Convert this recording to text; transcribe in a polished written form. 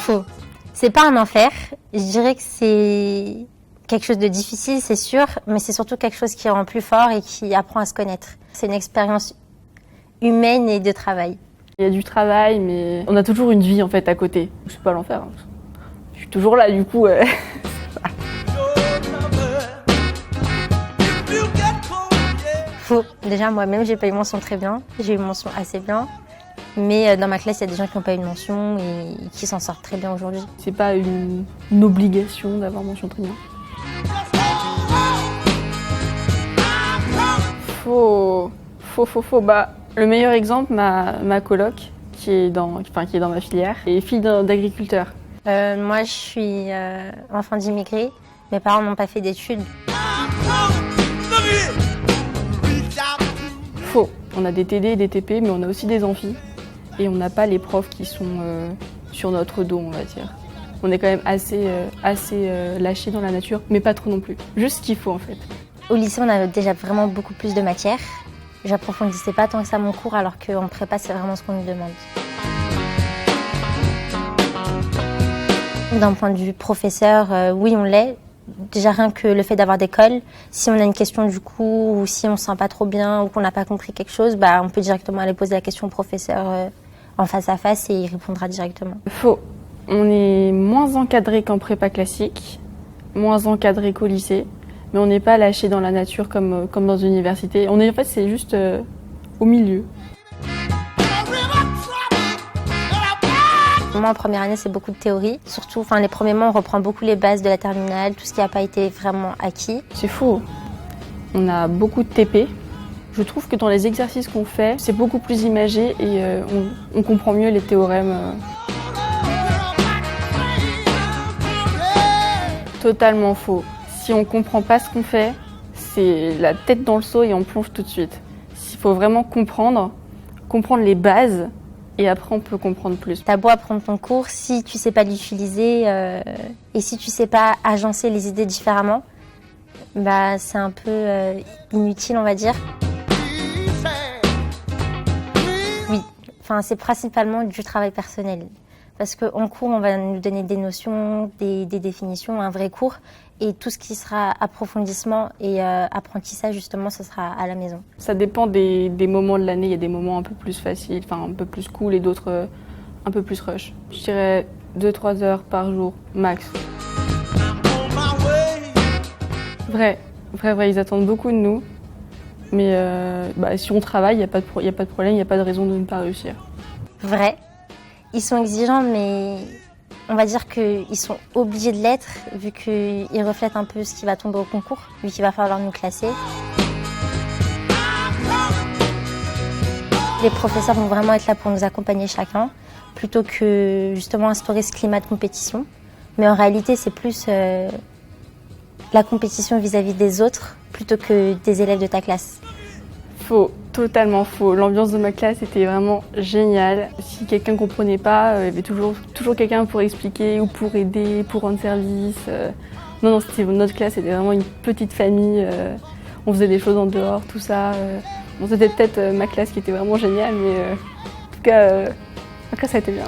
Faux. C'est pas un enfer. Je dirais que c'est quelque chose de difficile, c'est sûr, mais c'est surtout quelque chose qui rend plus fort et qui apprend à se connaître. C'est une expérience humaine et de travail. Il y a du travail, mais on a toujours une vie en fait à côté. C'est pas l'enfer. Hein. Je suis toujours là, du coup. Faux. Déjà, moi-même, j'ai pas eu mention très bien. J'ai eu mention assez bien. Mais dans ma classe, il y a des gens qui n'ont pas eu de mention et qui s'en sortent très bien aujourd'hui. C'est pas une obligation d'avoir mention très bien. Faux. Bah, le meilleur exemple, ma coloc, qui est dans ma filière, est fille d'agriculteur. Moi, je suis enfant d'immigrés. Mes parents n'ont pas fait d'études. Faux. On a des TD et des TP, mais on a aussi des amphis. Et on n'a pas les profs qui sont sur notre dos, on va dire. On est quand même assez lâchés dans la nature, mais pas trop non plus. Juste ce qu'il faut en fait. Au lycée, on avait déjà vraiment beaucoup plus de matières. J'approfondissais pas tant que ça mon cours, alors qu'en prépa, c'est vraiment ce qu'on nous demande. D'un point de vue professeur, oui, on l'est. Déjà rien que le fait d'avoir des cols, si on a une question du coup, ou si on se sent pas trop bien, ou qu'on n'a pas compris quelque chose, bah, on peut directement aller poser la question au professeur en face à face et il répondra directement. Faux. On est moins encadré qu'en prépa classique, moins encadré qu'au lycée, mais on n'est pas lâché dans la nature comme dans une université. En fait, c'est juste au milieu. Moi, en première année, c'est beaucoup de théorie. Surtout, les premiers mois, on reprend beaucoup les bases de la terminale, tout ce qui n'a pas été vraiment acquis. C'est faux. On a beaucoup de TP. Je trouve que dans les exercices qu'on fait, c'est beaucoup plus imagé et on comprend mieux les théorèmes. Totalement faux. Si on ne comprend pas ce qu'on fait, c'est la tête dans le seau et on plonge tout de suite. Il faut vraiment comprendre les bases et après on peut comprendre plus. T'as beau apprendre ton cours, si tu sais pas l'utiliser et si tu sais pas agencer les idées différemment, bah c'est un peu inutile, on va dire. Oui, c'est principalement du travail personnel. Parce qu'en cours, on va nous donner des notions, des définitions, un vrai cours. Et tout ce qui sera approfondissement et apprentissage, justement, ce sera à la maison. Ça dépend des moments de l'année. Il y a des moments un peu plus faciles, un peu plus cool et d'autres un peu plus rush. Je dirais 2-3 heures par jour, max. Vrai, ils attendent beaucoup de nous. Mais si on travaille, il n'y a pas de problème, il n'y a pas de raison de ne pas réussir. Vrai. Ils sont exigeants, mais on va dire qu'ils sont obligés de l'être, vu qu'ils reflètent un peu ce qui va tomber au concours, vu qu'il va falloir nous classer. Les professeurs vont vraiment être là pour nous accompagner chacun, plutôt que justement instaurer ce climat de compétition. Mais en réalité, c'est plus la compétition vis-à-vis des autres, plutôt que des élèves de ta classe. Faux, totalement faux. L'ambiance de ma classe était vraiment géniale. Si quelqu'un ne comprenait pas, il y avait toujours quelqu'un pour expliquer ou pour aider, pour rendre service. Non, notre classe était vraiment une petite famille. On faisait des choses en dehors, tout ça. C'était peut-être ma classe qui était vraiment géniale, mais en tout cas, ça a été bien.